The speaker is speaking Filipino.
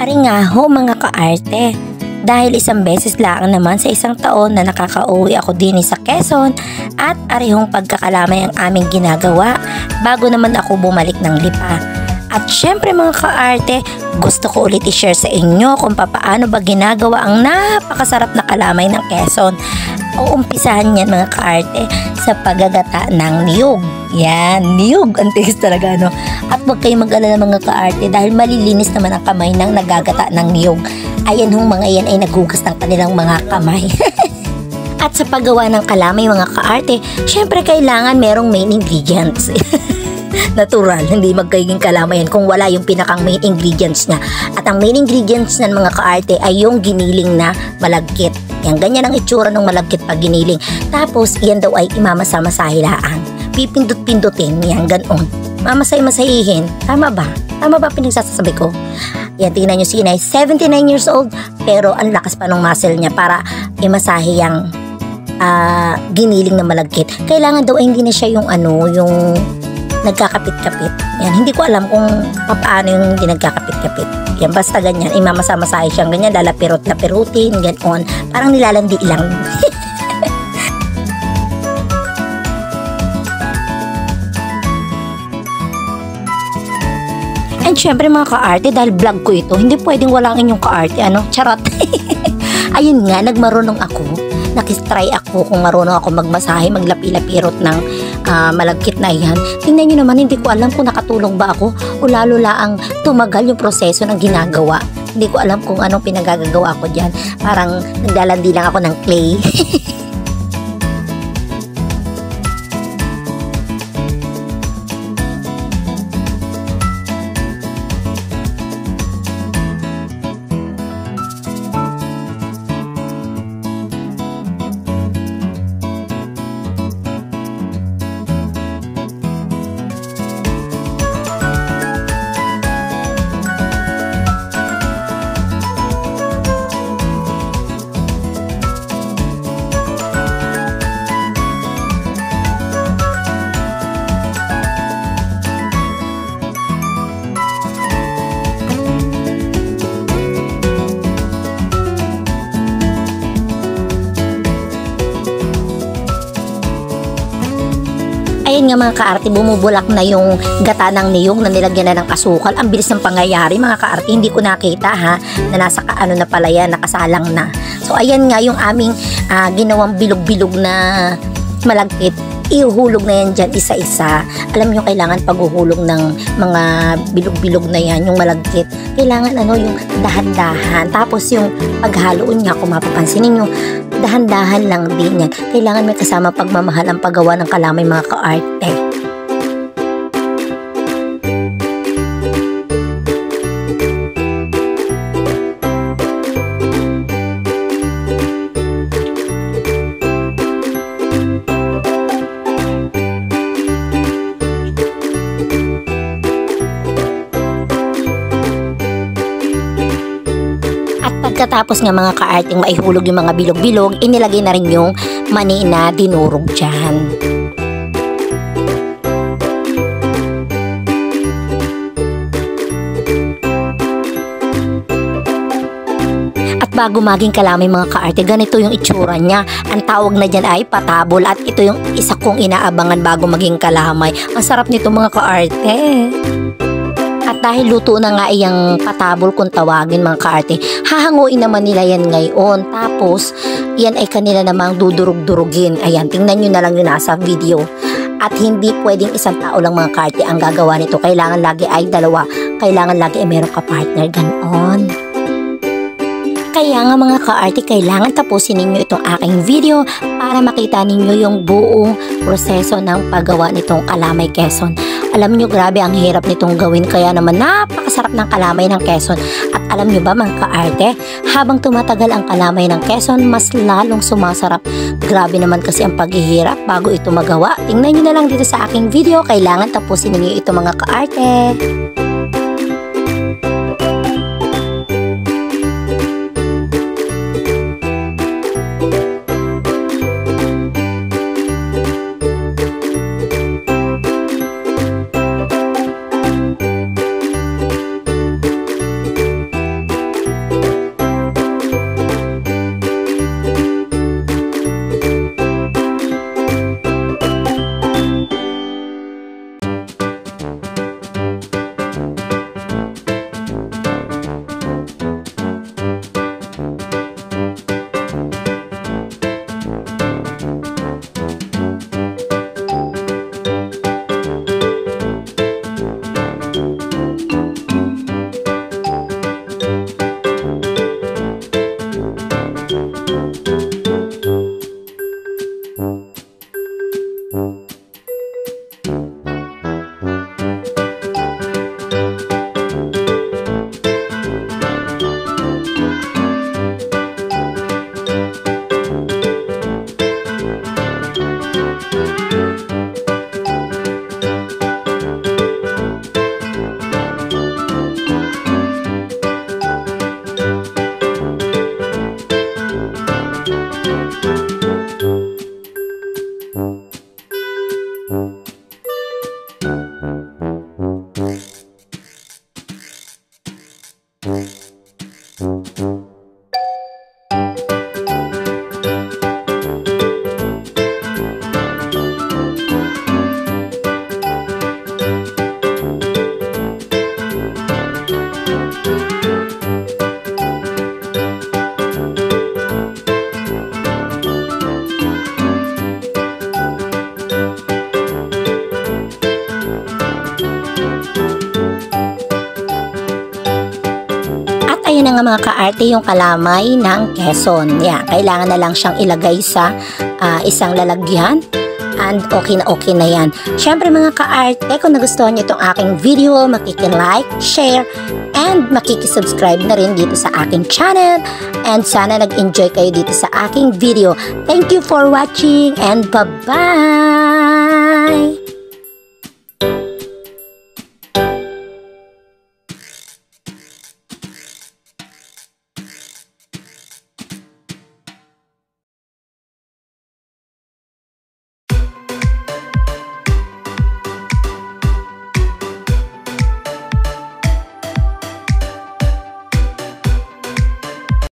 Ari nga ho mga kaarte, dahil isang beses lang naman sa isang taon na nakakauwi ako din sa Quezon at arihong pagkakalamay ang aming ginagawa bago naman ako bumalik ng Lipa. At syempre mga kaarte, gusto ko ulit i-share sa inyo kung paano ba ginagawa ang napakasarap na kalamay ng Quezon. Uumpisahan yan mga kaarte sa paggagata ng niyog. Yan, niyog, ang tigas talaga no. At huwag kayong mag-alala mga kaarte dahil malilinis naman ang kamay ng nagagata ng niyog. Ayan hong mga yan ay naghugas ng kanilang mga kamay. At sa paggawa ng kalamay mga kaarte, syempre kailangan merong main ingredients. Natural, hindi magkaging kalamayan kung wala yung pinakang main ingredients niya. At ang main ingredients ng mga kaarte ay yung giniling na malagkit. Yan, ganyan ang itsura ng malagkit pag giniling. Tapos, yan daw ay imamasama-sahilaan. Pipindot-pindutin, yan, ganon. Mamasay-masahihin. Tama ba? Tama ba pinagsasabi ko? Yan, tingnan nyo si Inay, 79 years old, pero ang lakas pa ng muscle niya para imasahe yung giniling na malagkit. Kailangan daw ay hindi na siya yung yung nagkakapit-kapit. Yan, hindi ko alam kung paano yung hindi nagkakapit-kapit. Yan, basta ganyan, imamasahe siyang ganyan, lalapirot-lapirutin, ganon. Parang nilalandi lang. And syempre mga kaarte, dahil vlog ko ito, hindi pwedeng walang inyong kaarte, charot. Ayun nga, nagmarunong ako. Nakistry ako kung marunong ako magmasahe, maglapi-lapirot ng malagkit na yan. Tingnan nyo naman, hindi ko alam kung nakatulong ba ako o lalo laang tumagal yung proseso ng ginagawa. Hindi ko alam kung anong pinagagagawa ko dyan. Parang naglalandi lang ako ng clay. Ayun nga mga kaarte, bumubulak na yung gata ng niyog na nilagyan na ng asukal. Ang bilis ng pangyayari mga kaarte, hindi ko nakita na nasa na pala yan, nakasalang na. So ayan nga yung aming ginawang bilog-bilog na malagkit. Ihuhulog na yan dyan isa-isa. Alam nyo, kailangan paghuhulog ng mga bilog-bilog na yan, yung malagkit. Kailangan yung dahan-dahan. Tapos yung paghaloon niya, kung mapapansin ninyo, dahan-dahan lang din yan. Kailangan may kasama pagmamahal ang paggawa ng kalamay mga kaarte. Pagkatapos nga mga kaarting maihulog yung mga bilog-bilog, inilagay na rin yung mani na dinurog dyan. At bago maging kalamay mga kaarte, ganito yung itsura niya. Ang tawag na dyan ay patabol at ito yung isa kong inaabangan bago maging kalamay. Ang sarap nito mga kaarte. At dahil luto na nga iyang patabol kung tawagin mga kaarte, hahanguin naman nila yan ngayon. Tapos, yan ay kanila namang dudurug-durugin. Ayan, tingnan nyo na lang yung nasa video. At hindi pwedeng isang tao lang mga kaarte ang gagawa nito. Kailangan lagi ay dalawa. Kailangan lagi ay meron ka partner. Ganon. Kaya nga mga kaarte, kailangan tapusin ninyo itong aking video para makita ninyo yung buong proseso ng paggawa nitong kalamay Quezon. Alam nyo, grabe ang hirap nitong gawin, kaya naman napakasarap ng kalamay ng Quezon. At alam nyo ba mga kaarte, habang tumatagal ang kalamay ng Quezon, mas lalong sumasarap. Grabe naman kasi ang paghihirap bago ito magawa. Tingnan nyo na lang dito sa aking video, kailangan tapusin ninyo ito mga kaarte. mga kaarte yung kalamay ng Quezon. Yan, kailangan na lang siyang ilagay sa isang lalagyan. And okay na yan. Syempre mga kaarte, kung nagustuhan niyo itong aking video, makiki-like, share, and makikisubscribe na rin dito sa aking channel. And sana nag-enjoy kayo dito sa aking video. Thank you for watching and bye-bye!